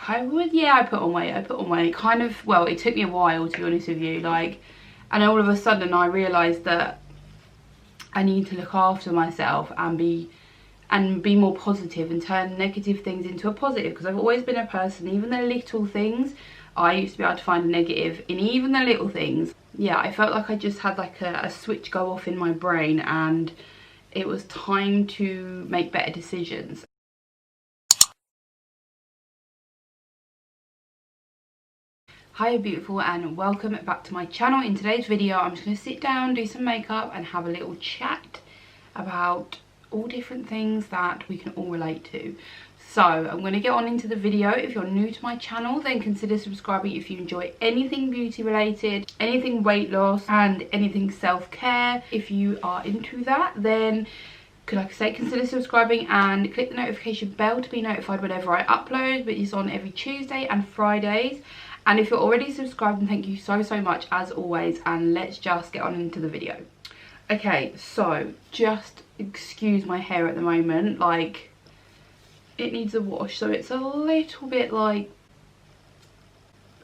yeah, I put on weight. Kind of, well, it took me a while, to be honest with you, like, and all of a sudden I realised that I need to look after myself and be more positive and turn negative things into a positive, because I've always been a person, even the little things, I used to be able to find a negative in even the little things. Yeah, I felt like I just had like a switch go off in my brain, and it was time to make better decisions. Hi beautiful, and welcome back to my channel. In today's video I'm just going to sit down, do some makeup and have a little chat about all different things that we can all relate to. So I'm going to get on into the video. If you're new to my channel, then consider subscribing if you enjoy anything beauty related, anything weight loss and anything self-care. If you are into that, then like I say, consider subscribing and click the notification bell to be notified whenever I upload, but it's on every Tuesday and Fridays. And if you're already subscribed, then thank you so much as always, and let's just get on into the video. Okay, so just excuse my hair at the moment, like it needs a wash, so it's a little bit like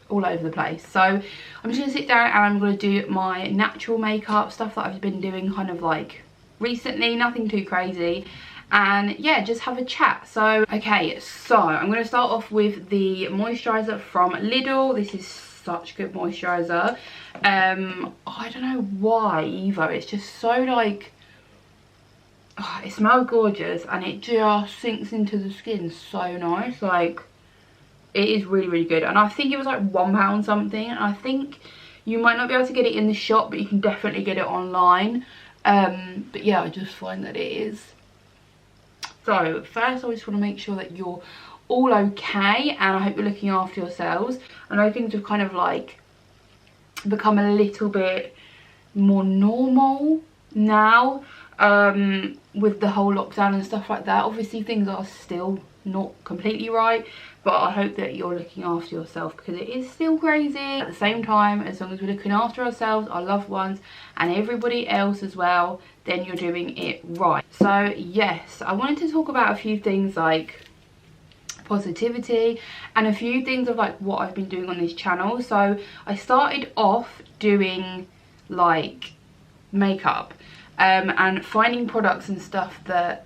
all over the place. So I'm just gonna sit down and I'm gonna do my natural makeup stuff that I've been doing kind of like recently, nothing too crazy, and yeah, just have a chat. So okay, so I'm going to start off with the moisturizer from Lidl. This is such good moisturizer. I don't know why either, it's just so like, oh, it smells gorgeous and it just sinks into the skin so nice. Like, it is really good, and I think it was like £1 something, and I think you might not be able to get it in the shop, but you can definitely get it online. But yeah, I just find that it is. So first I just want to make sure that you're all okay, and I hope you're looking after yourselves. I know things have kind of like become a little bit more normal now, with the whole lockdown and stuff like that. Obviously things are still not completely right, but I hope that you're looking after yourself, because it is still crazy. At the same time, as long as we're looking after ourselves, our loved ones and everybody else as well, then you're doing it right. So yes, I wanted to talk about a few things like positivity and a few things of like what I've been doing on this channel. So I started off doing like makeup and finding products and stuff that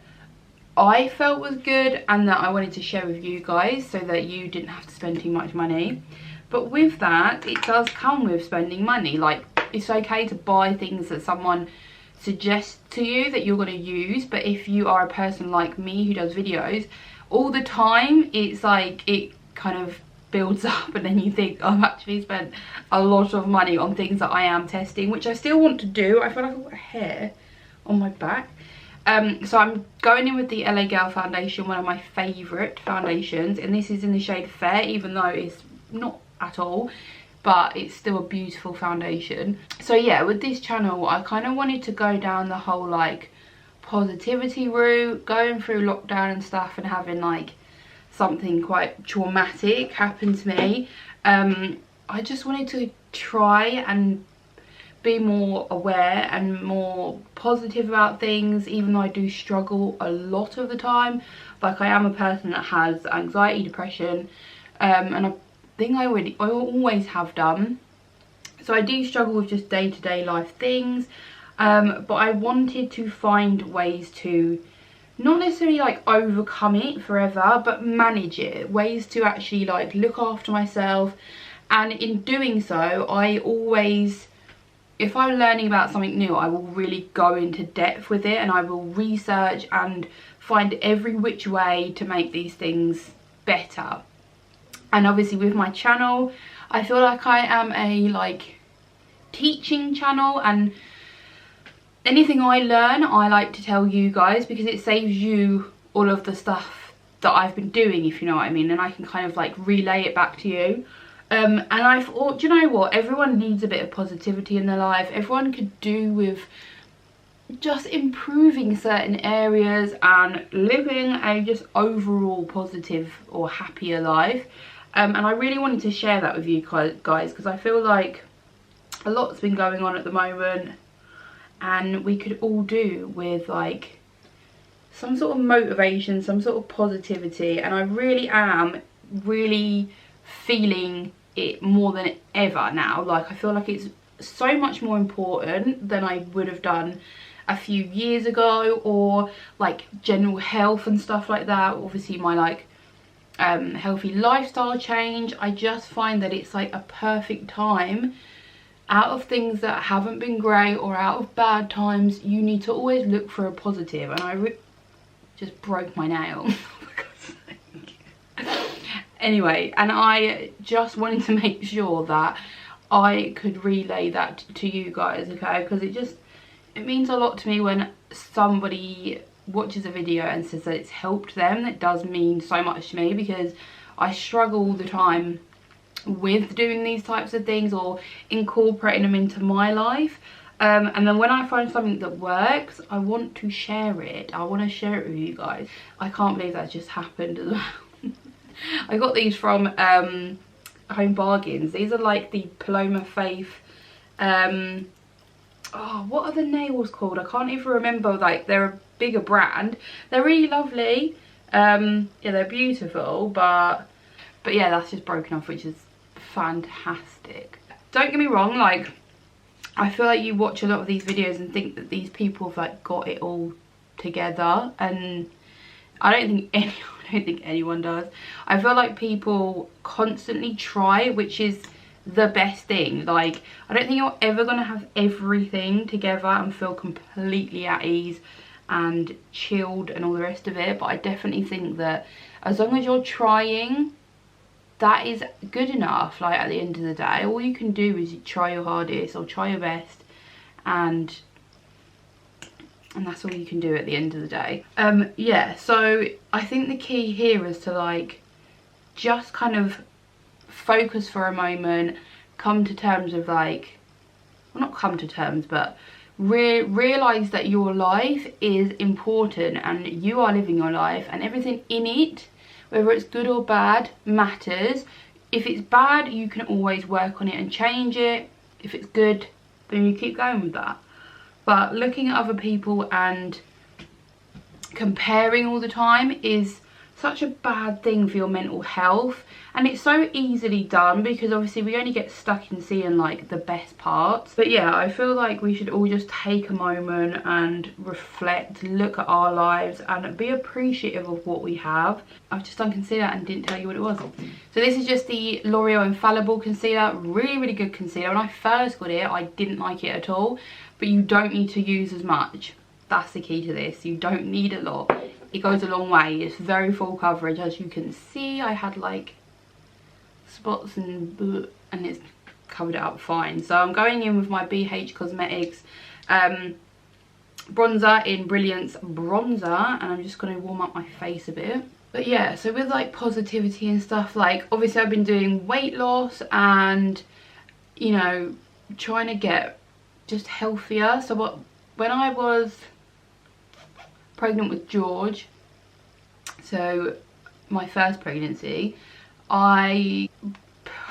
I felt was good and that I wanted to share with you guys, so that you didn't have to spend too much money. But with that, it does come with spending money. Like, it's okay to buy things that someone suggests to you that you're going to use, but if you are a person like me who does videos all the time, it's like it kind of builds up, and then you think, I've actually spent a lot of money on things that I am testing, which I still want to do. I feel like I've got hair on my back. So I'm going in with the LA Girl foundation, one of my favourite foundations, and this is in the shade Fair, even though it's not at all, but it's still a beautiful foundation. So yeah, with this channel I kind of wanted to go down the whole like positivity route, going through lockdown and stuff and having like something quite traumatic happen to me. I just wanted to try and be more aware and more positive about things, even though I do struggle a lot of the time. Like, I am a person that has anxiety, depression, and I think I always have done. So I do struggle with just day-to-day life things, but I wanted to find ways to not necessarily like overcome it forever, but manage it, ways to actually like look after myself. And in doing so, I always, if I'm learning about something new, I will really go into depth with it, and I will research and find every which way to make these things better. And obviously with my channel, I feel like I am a like teaching channel, and anything I learn I like to tell you guys, because it saves you all of the stuff that I've been doing, if you know what I mean, and I can kind of like relay it back to you. And I thought, do you know what, everyone needs a bit of positivity in their life. Everyone could do with just improving certain areas and living a just overall positive or happier life. And I really wanted to share that with you guys, because I feel like a lot's been going on at the moment, and we could all do with like some sort of motivation, some sort of positivity. And I really am really feeling it more than ever now. Like, I feel like it's so much more important than I would have done a few years ago, or like general health and stuff like that. Obviously my like healthy lifestyle change. I just find that it's like a perfect time. Out of things that haven't been great or out of bad times, you need to always look for a positive. And I just broke my nail. Anyway, and I just wanted to make sure that I could relay that to you guys, okay? Because it means a lot to me when somebody watches a video and says that it's helped them. That does mean so much to me, because I struggle all the time with doing these types of things or incorporating them into my life. And then when I find something that works, I want to share it. I want to share it with you guys. I can't believe that just happened as well. I got these from Home Bargains. These are like the Paloma Faith, oh, what are the nails called? I can't even remember. Like, they're a bigger brand. They're really lovely. Yeah, they're beautiful, but yeah, that's just broken off, which is fantastic. Don't get me wrong, like, I feel like you watch a lot of these videos and think that these people have like got it all together, and I don't think anyone does. I feel like people constantly try, which is the best thing. Like, I don't think you're ever gonna have everything together and feel completely at ease and chilled and all the rest of it, but I definitely think that as long as you're trying, that is good enough. Like, at the end of the day, all you can do is try your hardest or try your best, and that's all you can do at the end of the day. Yeah, so I think the key here is to like just kind of focus for a moment, come to terms with like, well, not come to terms, but realize that your life is important and you are living your life, and everything in it, whether it's good or bad, matters. If it's bad, you can always work on it and change it. If it's good, then you keep going with that. But looking at other people and comparing all the time is such a bad thing for your mental health, and it's so easily done because obviously we only get stuck in seeing like the best parts. But yeah, I feel like we should all just take a moment and reflect, look at our lives and be appreciative of what we have. I've just done concealer and didn't tell you what it was. So this is just the L'Oreal Infallible concealer. Really good concealer. When I first got it, I didn't like it at all, but you don't need to use as much. That's the key to this. You don't need a lot. It goes a long way. It's very full coverage. As you can see, I had like spots and it's covered it up fine. So I'm going in with my BH Cosmetics bronzer in Brilliance Bronzer, and I'm just going to warm up my face a bit. But yeah, so with like positivity and stuff, like obviously I've been doing weight loss and, you know, trying to get just healthier. So when I was pregnant with George, so my first pregnancy, I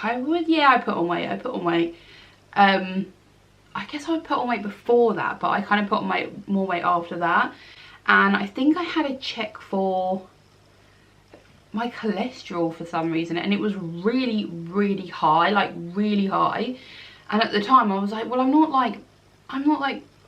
put on weight. I guess I put on weight before that, but I kind of put on more weight after that. And I think I had a check for my cholesterol for some reason, and it was really high, like really high. And at the time I was like, well, I'm not like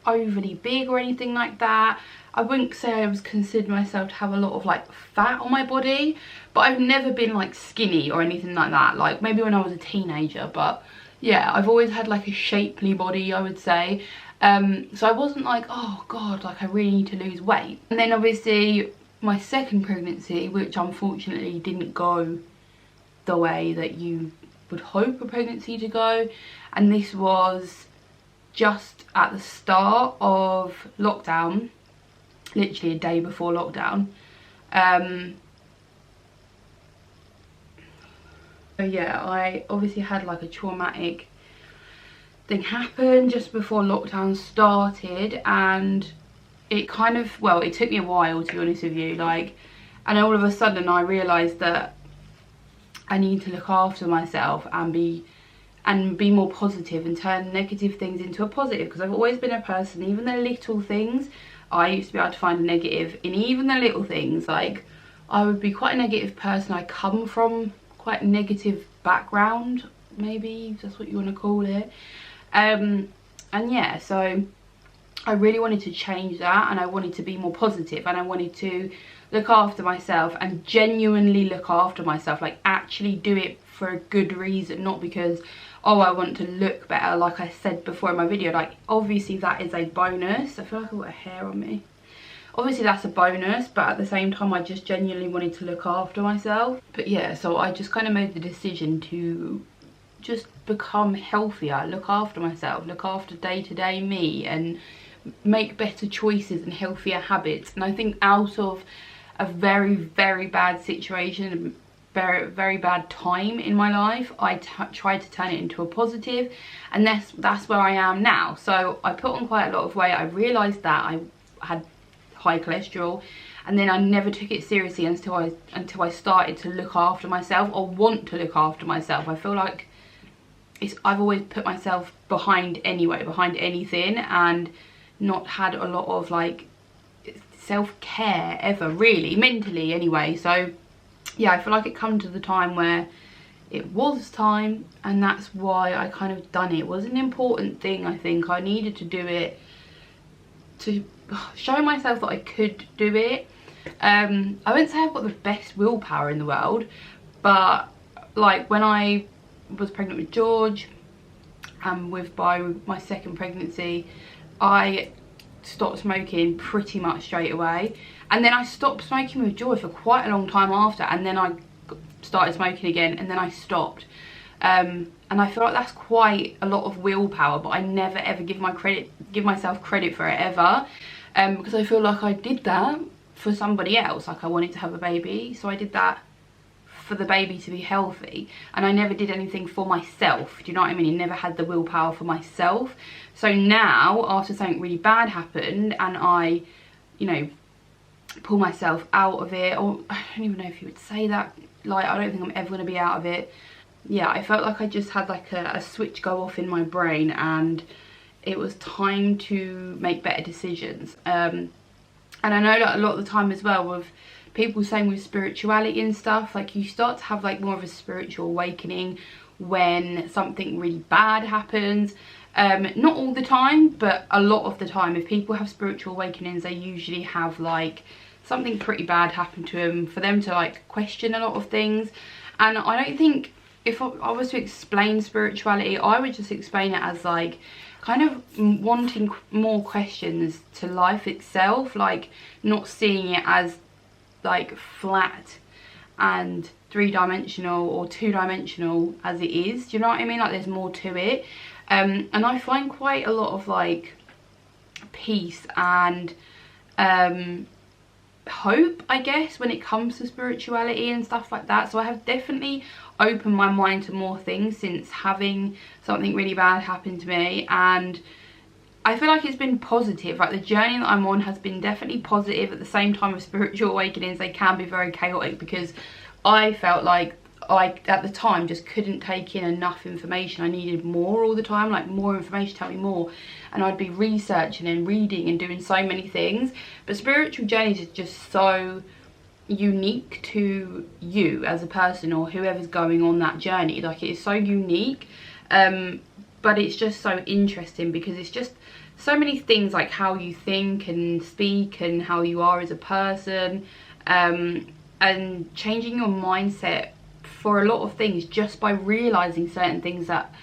overly big or anything like that. I wouldn't say I was considered myself to have a lot of like fat on my body, but I've never been like skinny or anything like that. Like maybe when I was a teenager, but yeah, I've always had like a shapely body, I would say. So I wasn't like, oh god, like I really need to lose weight. And then obviously my second pregnancy, which unfortunately didn't go the way that you would hope a pregnancy to go, and this was just at the start of lockdown, literally a day before lockdown. So yeah, I obviously had like a traumatic thing happen just before lockdown started, and it kind of, well, it took me a while, to be honest with you, like, and all of a sudden I realised that I need to look after myself and be more positive and turn negative things into a positive, because I've always been a person, even the little things, I used to be able to find a negative in even the little things. Like I would be quite a negative person. I come from quite a negative background, maybe that's what you want to call it. And yeah, so I really wanted to change that, and I wanted to be more positive, and I wanted to look after myself and genuinely look after myself, like actually do it for a good reason, not because, oh, I want to look better. Like I said before in my video, like obviously that is a bonus. I feel like I've got a hair on me. Obviously that's a bonus, but at the same time I just genuinely wanted to look after myself. But yeah, so I just kind of made the decision to just become healthier, look after myself, look after day-to-day me, and make better choices and healthier habits. And I think out of a very, very bad situation, very bad time in my life, I tried to turn it into a positive, and that's where I am now. So I put on quite a lot of weight. I realised that I had high cholesterol, and then I never took it seriously until I started to look after myself, or want to look after myself. I feel like I've always put myself behind anything, and not had a lot of like self-care ever, really, mentally anyway. So yeah, I feel like it come to the time where it was time, and that's why I kind of done it. It was an important thing. I think I needed to do it to show myself that I could do it. I wouldn't say I've got the best willpower in the world, but like when I was pregnant with George, and by my second pregnancy, I stopped smoking pretty much straight away. And then I stopped smoking with George for quite a long time after, and then I started smoking again, and then I stopped. And I feel like that's quite a lot of willpower, but I never ever give myself credit for it ever, because I feel like I did that for somebody else. Like I wanted to have a baby, so I did that for the baby to be healthy, and I never did anything for myself. Do you know what I mean? I never had the willpower for myself. So now, after something really bad happened, and I, you know, pull myself out of it, or I don't even know if you would say that, like I don't think I'm ever going to be out of it. Yeah, I felt like I just had like a switch go off in my brain, and it was time to make better decisions. And I know that a lot of the time as well, with people saying with spirituality and stuff, like you start to have like more of a spiritual awakening when something really bad happens. Not all the time, but a lot of the time, if people have spiritual awakenings, they usually have like something pretty bad happen to them for them to like question a lot of things. And I don't think, if I was to explain spirituality, I would just explain it as like kind of wanting more questions to life itself, like not seeing it as like flat and three-dimensional or two-dimensional as it is. Do you know what I mean? Like there's more to it. And I find quite a lot of like peace and hope, I guess, when it comes to spirituality and stuff like that. So I have definitely opened my mind to more things since having something really bad happen to me, and I feel like it's been positive. Like the journey that I'm on has been definitely positive. At the same time, with spiritual awakenings, they can be very chaotic, because I felt like I at the time just couldn't take in enough information. I needed more all the time, like more information, tell me more, and I'd be researching and reading and doing so many things. But spiritual journeys is just so unique to you as a person, or whoever's going on that journey. Like it is so unique, but it's just so interesting, because it's just so many things, like how you think and speak and how you are as a person, and changing your mindset for a lot of things just by realizing certain things that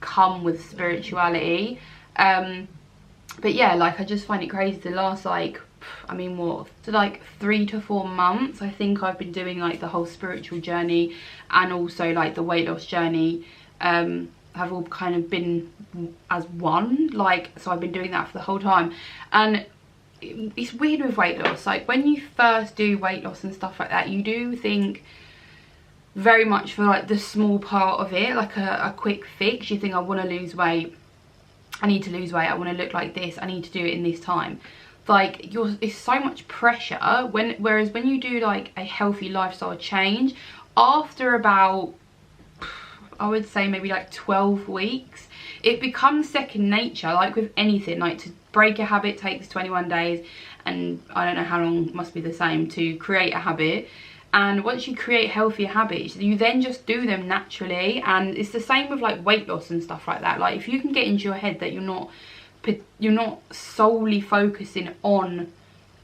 come with spirituality. But yeah, like I just find it crazy. The last like, I mean, what, so like 3 to 4 months, I think I've been doing like the whole spiritual journey, and also like the weight loss journey, have all kind of been as one. Like, so I've been doing that for the whole time. And it's weird with weight loss, like when you first do weight loss and stuff like that, you do think very much for like the small part of it, like a quick fix. You think, I want to lose weight, I need to lose weight, I want to look like this, I need to do it in this time. Like it's so much pressure, whereas when you do like a healthy lifestyle change, after about, I would say maybe like 12 weeks, it becomes second nature. Like with anything, like to break a habit takes 21 days, and I don't know how long, must be the same to create a habit. And once you create healthier habits, you then just do them naturally. And it's the same with like weight loss and stuff like that. Like if you can get into your head that you're not solely focusing on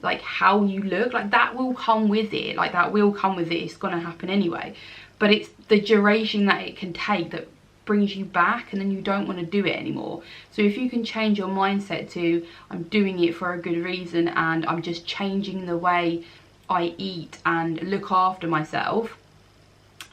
like how you look, like that will come with it. Like that will come with it. It's gonna happen anyway. But it's the duration that it can take that brings you back, and then you don't want to do it anymore. So if you can change your mindset to, I'm doing it for a good reason, and I'm just changing the way I eat and look after myself,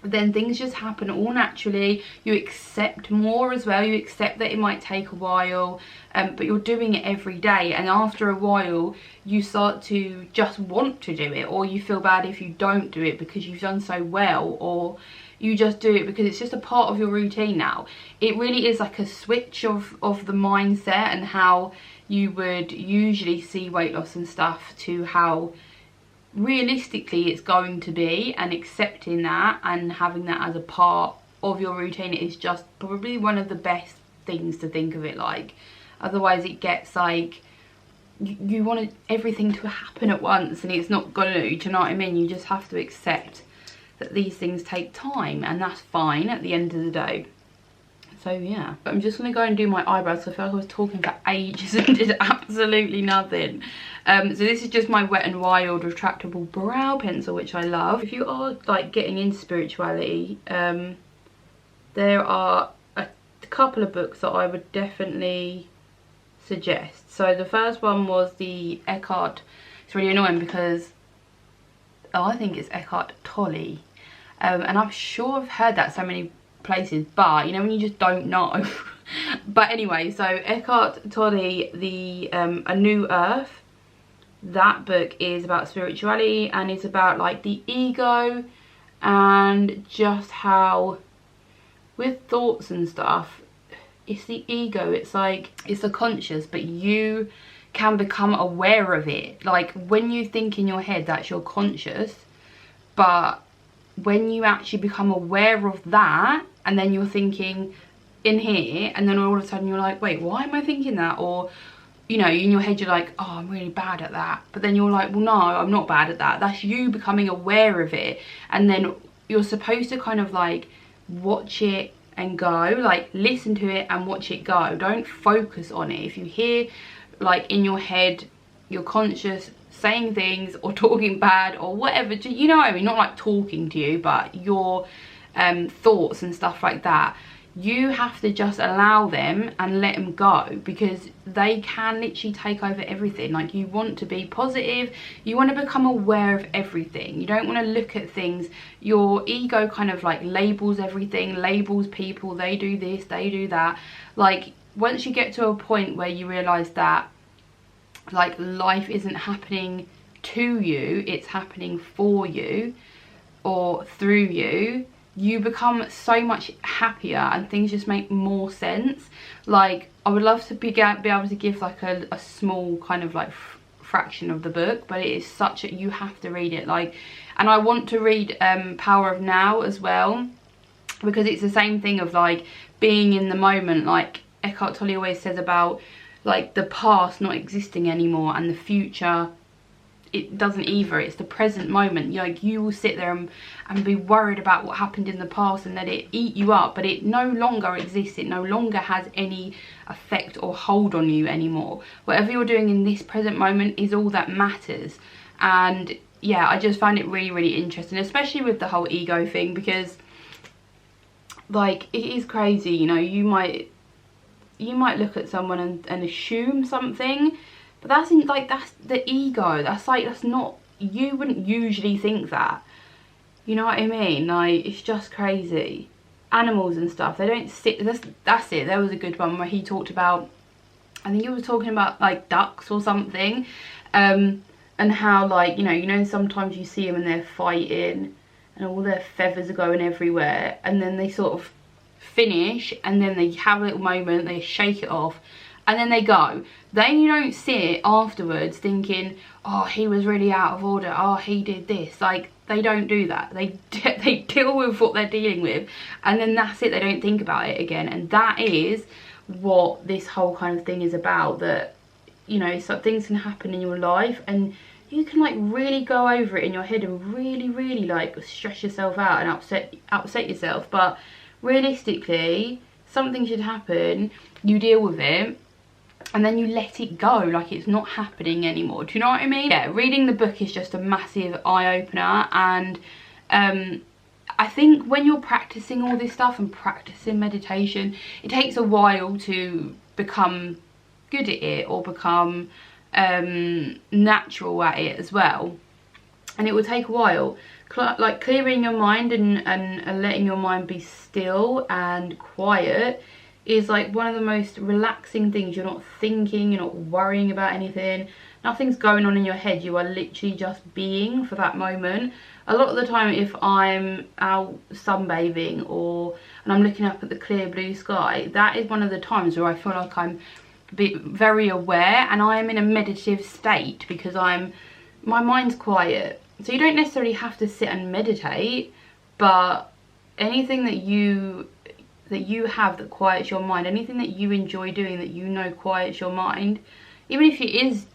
then things just happen all naturally. You accept more as well. You accept that it might take a while, but you're doing it every day, and after a while you start to just want to do it, or you feel bad if you don't do it because you've done so well, or you just do it because it's just a part of your routine now. It really is like a switch of the mindset and how you would usually see weight loss and stuff to how realistically it's going to be, and accepting that and having that as a part of your routine is just probably one of the best things to think of it like. Otherwise it gets like you want everything to happen at once, and it's not gonna, do you know what I mean? You just have to accept that these things take time, and that's fine at the end of the day. So yeah, but I'm just gonna go and do my eyebrows. So I feel like I was talking for ages and did absolutely nothing. So this is just my Wet n Wild retractable brow pencil, which I love. If you are like getting into spirituality, there are a couple of books that I would definitely suggest. So the first one was the Eckhart. It's really annoying because I think it's Eckhart Tolle, and I'm sure I've heard that so many places, but you know when you just don't know. But anyway, so Eckhart Tolle, the A New Earth, that book is about spirituality, and it's about like the ego, and just how with thoughts and stuff, it's the ego, it's like it's the conscious, but you can become aware of it. Like when you think in your head, that's your conscious, but when you actually become aware of that, and then you're thinking in here, and then all of a sudden you're like, wait, why am I thinking that? Or you know, in your head you're like, oh, I'm really bad at that, but then you're like, well, no, I'm not bad at that. That's you becoming aware of it, and then you're supposed to kind of like watch it and go, like listen to it and watch it go. Don't focus on it. If you hear like in your head your conscious saying things or talking bad or whatever, you know what I mean, not like talking to you, but your thoughts and stuff like that, you have to just allow them and let them go, because they can literally take over everything. Like you want to be positive, you want to become aware of everything, you don't want to look at things. Your ego kind of like labels everything, labels people, they do this, they do that. Like once you get to a point where you realize that like life isn't happening to you, it's happening for you or through you, you become so much happier and things just make more sense. Like I would love to be able to give like a small kind of like fraction of the book, but it is such a, you have to read it. Like, and I want to read Power of Now as well, because it's the same thing of like being in the moment. Like Eckhart Tolle always says about like the past not existing anymore, and the future, it doesn't either. It's the present moment. Like you will sit there and be worried about what happened in the past and let it eat you up, but it no longer exists. It no longer has any effect or hold on you anymore. Whatever you're doing in this present moment is all that matters. And yeah, I just find it really, really interesting, especially with the whole ego thing, because like it is crazy. You know, you might look at someone and assume something, but that's the ego. That's like, that's not, you wouldn't usually think that. You know what I mean? Like, it's just crazy. Animals and stuff, they don't sit, that's it. There was a good one where he talked about, I think he was talking about like ducks or something, and how like, you know, sometimes you see them and they're fighting and all their feathers are going everywhere, and then they sort of finish and then they have a little moment, they shake it off, and then they go. Then you don't sit afterwards thinking, oh, he was really out of order, oh, he did this. Like, they don't do that. They deal with what they're dealing with, and then that's it. They don't think about it again. And that is what this whole kind of thing is about, that, you know, so things can happen in your life and you can like really go over it in your head and really like stress yourself out and upset yourself. But realistically, something should happen, you deal with it, and then you let it go, like it's not happening anymore. Do you know what I mean? Yeah, reading the book is just a massive eye-opener. And I think when you're practicing all this stuff and practicing meditation, it takes a while to become good at it or become natural at it as well. And it will take a while. Like clearing your mind and letting your mind be still and quiet is like one of the most relaxing things. You're not thinking, you're not worrying about anything, nothing's going on in your head. You are literally just being for that moment. A lot of the time, if I'm out sunbathing and I'm looking up at the clear blue sky, that is one of the times where I feel like I'm very aware and I am in a meditative state, because my mind's quiet. So you don't necessarily have to sit and meditate, but anything that you have that quiets your mind, anything that you enjoy doing that you know quiets your mind, even if it is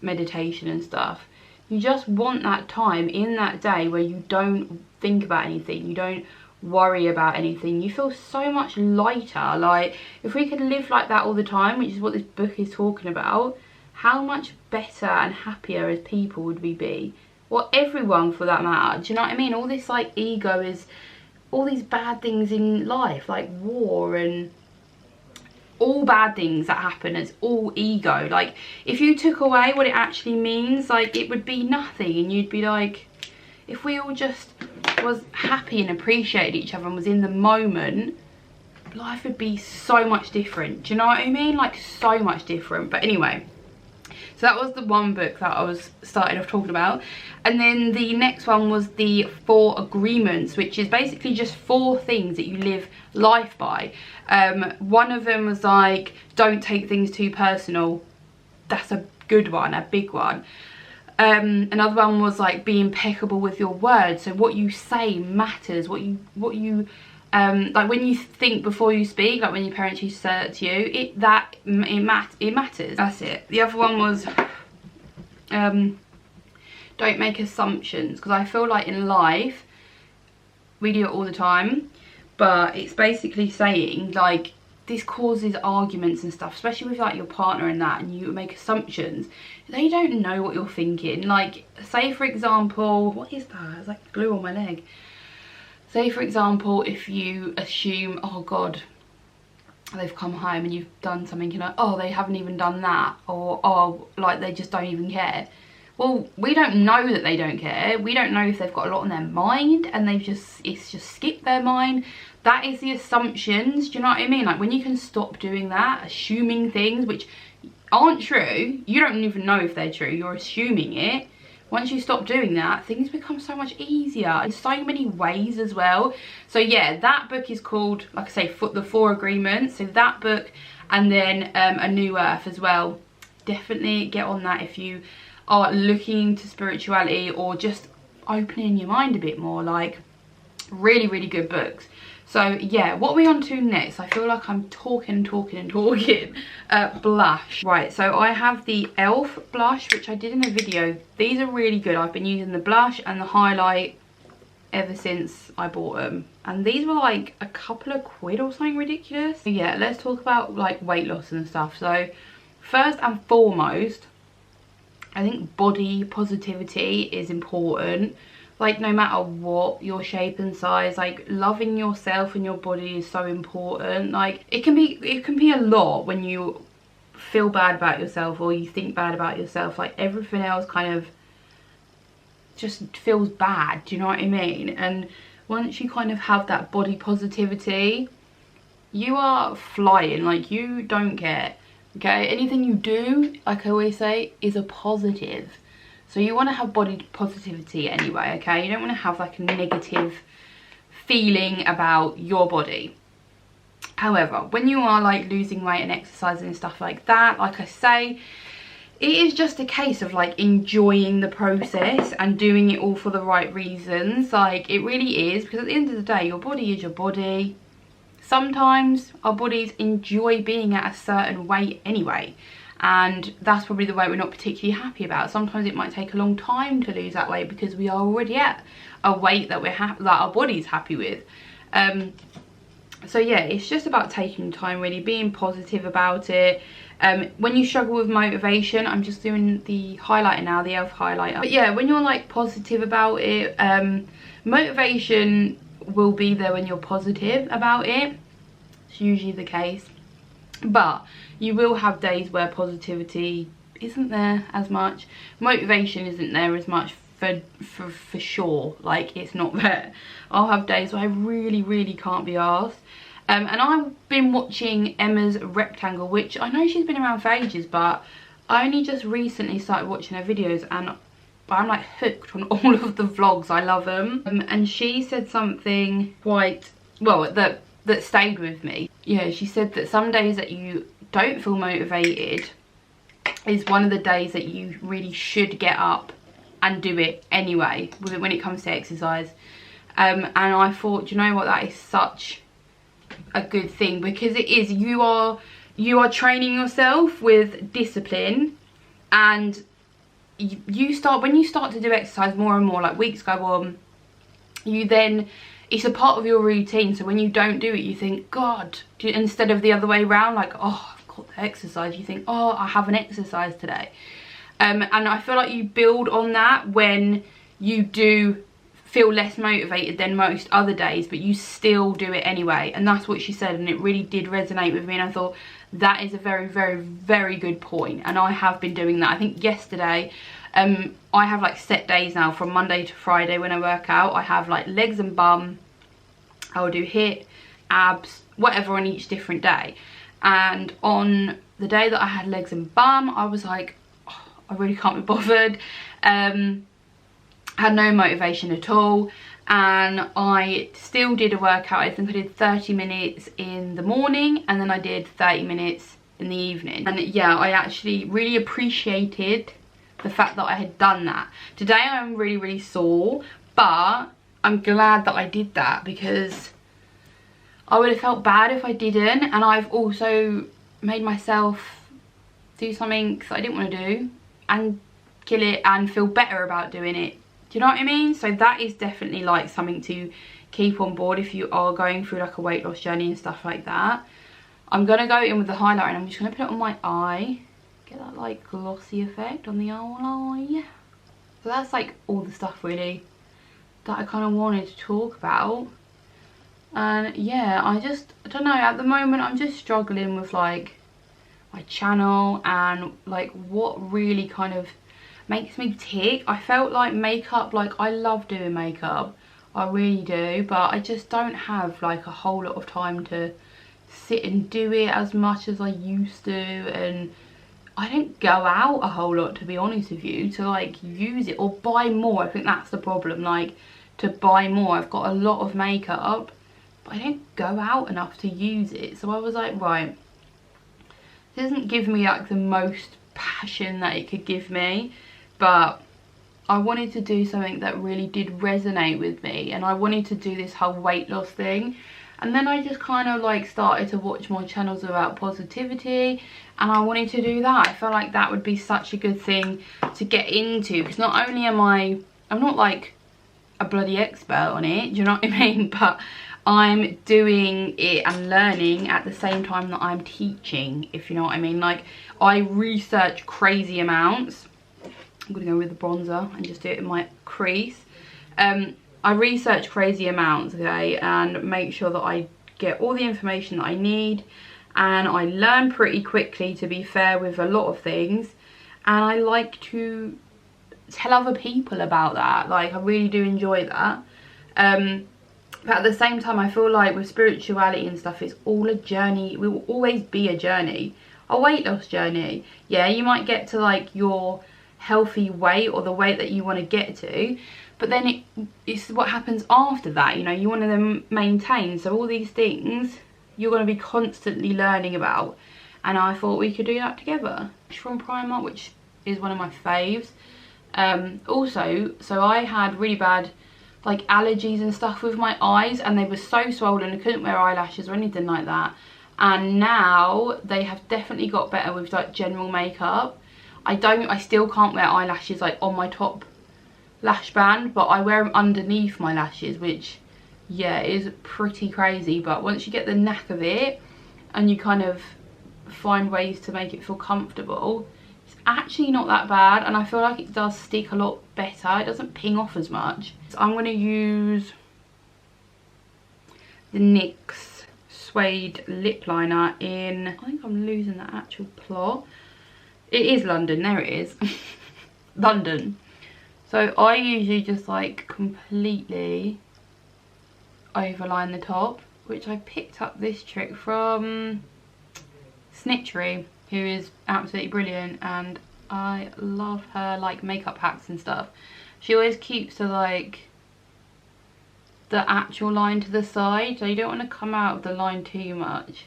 meditation and stuff, you just want that time in that day where you don't think about anything, you don't worry about anything. You feel so much lighter. Like, if we could live like that all the time, which is what this book is talking about, how much better and happier as people would we be? Well, everyone for that matter. Do you know what I mean? All this like ego is all these bad things in life, like war and all bad things that happen, it's all ego. Like, if you took away what it actually means, like, it would be nothing. And you'd be like, if we all just was happy and appreciated each other and was in the moment, life would be so much different. Do you know what I mean? Like, so much different. But anyway, so that was the one book that I was started off talking about. And then the next one was the 4 Agreements, which is basically just 4 things that you live life by. One of them was like, don't take things too personal. That's a good one, a big one. Another one was like, be impeccable with your words. So what you say matters. What you like, when you think before you speak, like when your parents used to say that to you, it matters. That's it. The other one was don't make assumptions, because I feel like in life we do it all the time, but it's basically saying like, this causes arguments and stuff, especially with like your partner and that, and you make assumptions. They don't know what you're thinking. Like, say for example, what is that? It's like glue on my leg. Say for example, if you assume, oh god, they've come home and you've done something, you're like, oh, they haven't even done that, or oh, like they just don't even care. Well, we don't know that they don't care. We don't know if they've got a lot on their mind and it's just skipped their mind. That is the assumptions. Do you know what I mean? Like, when you can stop doing that, assuming things which aren't true, you don't even know if they're true, you're assuming it. Once you stop doing that, things become so much easier in so many ways as well. So yeah, that book is called, like I say, the 4 Agreements. So that book, and then A New Earth as well. Definitely get on that if you are looking into spirituality or just opening your mind a bit more. Like, really good books. So yeah, what are we on to next? I feel like I'm talking. Blush. Right, so I have the Elf blush, which I did in a video. These are really good. I've been using the blush and the highlight ever since I bought them, and these were like a couple of quid or something ridiculous. So yeah, let's talk about like weight loss and stuff. So first and foremost, I think body positivity is important. Like, no matter what your shape and size, like loving yourself and your body is so important. Like, it can be a lot when you feel bad about yourself or you think bad about yourself. Like, everything else kind of just feels bad, do you know what I mean? And once you kind of have that body positivity, you are flying. Like, you don't care, okay? Anything you do, like I always say, is a positive. So you want to have body positivity anyway, okay? You don't want to have like a negative feeling about your body. However, when you are like losing weight and exercising and stuff like that, like I say, it is just a case of like enjoying the process and doing it all for the right reasons. Like, it really is, because at the end of the day, your body is your body. Sometimes our bodies enjoy being at a certain weight anyway, and that's probably the weight we're not particularly happy about. Sometimes it might take a long time to lose that weight because we are already at a weight that that our body's happy with. So yeah, it's just about taking time, really being positive about it. When you struggle with motivation, I'm just doing the highlighter now, the elf highlighter, but yeah, when you're like positive about it, motivation will be there when you're positive about it. It's usually the case, but you will have days where positivity isn't there as much, motivation isn't there as much, for sure. Like, it's not there. I'll have days where I really can't be arsed. And I've been watching Emma's Rectangle, which I know she's been around for ages, but I only just recently started watching her videos, and I'm like hooked on all of the vlogs. I love them. And she said something quite, well, that stayed with me. Yeah, she said that some days that you don't feel motivated is one of the days that you really should get up and do it anyway when it comes to exercise. And I thought, you know what, that is such a good thing, because it is, you are training yourself with discipline, and when you start to do exercise more and more, like weeks go on, it's a part of your routine. So when you don't do it, you think, God, instead of the other way around, like, oh, I've got the exercise, you think, oh, I haven't exercised today. And I feel like you build on that when you do feel less motivated than most other days, but you still do it anyway. And that's what she said, and it really did resonate with me, and I thought that is a very good point. And I have been doing that. I think yesterday, I have like set days now from Monday to Friday when I work out. I have like legs and bum, I'll do hip, abs, whatever on each different day. And on the day that I had legs and bum, I was like, oh, I really can't be bothered. Had no motivation at all, and I still did a workout. I think I did 30 minutes in the morning, and then I did 30 minutes in the evening. And yeah, I actually really appreciated the fact that I had done that. Today I'm really sore, but I'm glad that I did that, because I would have felt bad if I didn't. And I've also made myself do something that I didn't want to do and kill it and feel better about doing it. Do you know what I mean? So that is definitely like something to keep on board if you are going through like a weight loss journey and stuff like that. I'm going to go in with the highlighter, and I'm just going to put it on my eye. Get that like glossy effect on the eye. So that's like all the stuff really that I kind of wanted to talk about. And yeah, I don't know, at the moment I'm just struggling with like my channel and like what really kind of makes me tick. I felt like makeup, like I love doing makeup, I really do, but I just don't have like a whole lot of time to sit and do it as much as I used to, and I don't go out a whole lot, to be honest with you, to like use it or buy more. I think that's the problem, like to buy more. I've got a lot of makeup, but I don't go out enough to use it. So I was like, right, this doesn't give me like the most passion that it could give me, but I wanted to do something that really did resonate with me, and I wanted to do this whole weight loss thing. And then I just kind of like started to watch more channels about positivity, and I wanted to do that. I felt like that would be such a good thing to get into, because not only I'm not like a bloody expert on it, do you know what I mean, but I'm doing it and learning at the same time that I'm teaching, if you know what I mean. Like, I research crazy amounts. I'm gonna go with the bronzer and just do it in my crease. I research crazy amounts, okay, and make sure that I get all the information that I need, and I learn pretty quickly, to be fair, with a lot of things, and I like to tell other people about that. Like, I really do enjoy that. But at the same time, I feel like with spirituality and stuff, it's all a journey. It will always be a journey, a weight loss journey. Yeah, you might get to like your healthy weight or the weight that you want to get to, but then it's what happens after that, you know. You want to then maintain. So all these things you're going to be constantly learning about, and I thought we could do that together. From Primark, which is one of my faves. Also, so I had really bad like allergies and stuff with my eyes, and they were so swollen. I couldn't wear eyelashes or anything like that. and now they have definitely got better with like general makeup. I still can't wear eyelashes like on my top lash band, but I wear them underneath my lashes, which yeah is pretty crazy. But once you get the knack of it and you kind of find ways to make it feel comfortable, it's actually not that bad, and I feel like it does stick a lot better. It doesn't ping off as much. So I'm going to use the NYX suede lip liner in, I think I'm losing the actual plot. It is London, there it is. London. So I usually just like completely overline the top, which I picked up this trick from Snitchery, who is absolutely brilliant, and I love her like makeup hacks and stuff. She always keeps the like the actual line to the side, so you don't want to come out of the line too much.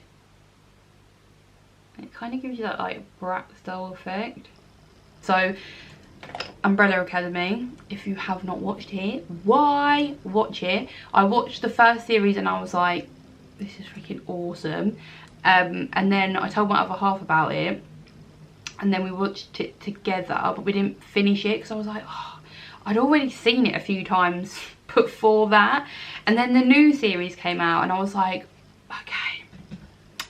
It kind of gives you that like brat style effect. So Umbrella Academy, if you have not watched it, why watch it? I watched the first series and I was like, this is freaking awesome. And then I told my other half about it, and then we watched it together, but we didn't finish it because I was like, oh, I'd already seen it a few times before that. And then the new series came out and I was like, okay.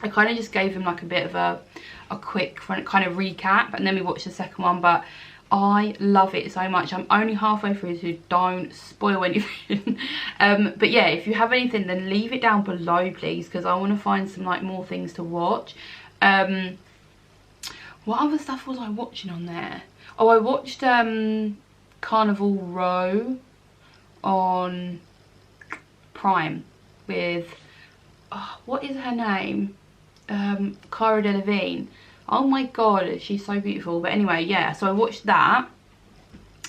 I kind of just gave him like a bit of a quick kind of recap, and then we watched the second one. But I love it so much. I'm only halfway through, so don't spoil anything. But yeah, if you have anything, then leave it down below, please, because I want to find some like more things to watch. What other stuff was I watching on there? Oh, I watched Carnival Row on Prime with, oh, what is her name? Cara Delevingne. Oh my god, she's so beautiful. But anyway, yeah, so I watched that,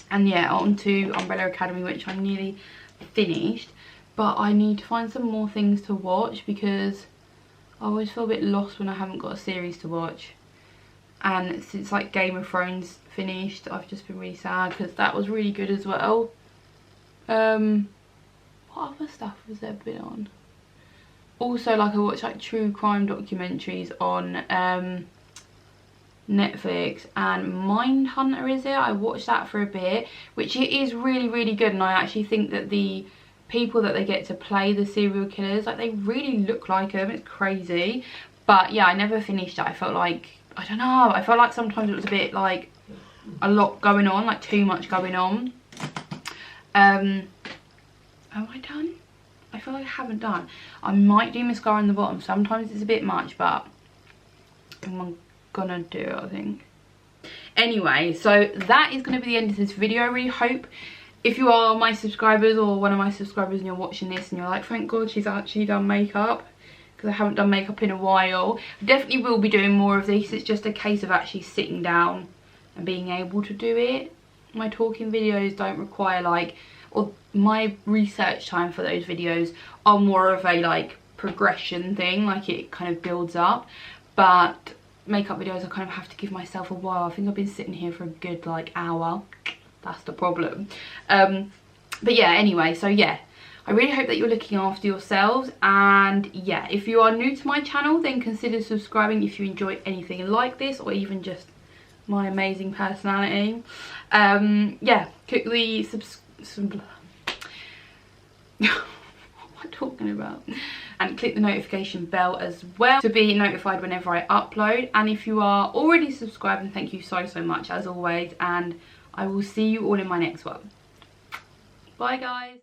and yeah, on to Umbrella Academy, which I'm nearly finished. But I need to find some more things to watch, because I always feel a bit lost when I haven't got a series to watch. And since like Game of Thrones finished, I've just been really sad, because that was really good as well. What other stuff has there been on? Also, like, I watch like true crime documentaries on Netflix, and Mindhunter, is it? I watched that for a bit, which it is really, really good. And I actually think that the people that they get to play the serial killers, like, they really look like them. It's crazy. But yeah, I never finished it. I felt like, I don't know, I felt like sometimes it was a bit like a lot going on, like too much going on. Am I done? I feel like I haven't done. I might do mascara on the bottom. Sometimes it's a bit much, but I'm gonna do it, I think. Anyway, so that is going to be the end of this video. I really hope, if you are my subscribers or one of my subscribers and you're watching this and you're like, thank God she's actually done makeup, because I haven't done makeup in a while. I definitely will be doing more of this. It's just a case of actually sitting down and being able to do it. My talking videos don't require like, or my research time for those videos are more of a like progression thing, like it kind of builds up. But makeup videos, I kind of have to give myself a while. I think I've been sitting here for a good like hour. That's the problem. But yeah, anyway, so yeah, I really hope that you're looking after yourselves. And yeah, if you are new to my channel, then consider subscribing if you enjoy anything like this, or even just my amazing personality. Yeah, quickly what am I talking about? And click the notification bell as well to be notified whenever I upload. And if you are already subscribed, then thank you so much as always, and I will see you all in my next one. Bye guys.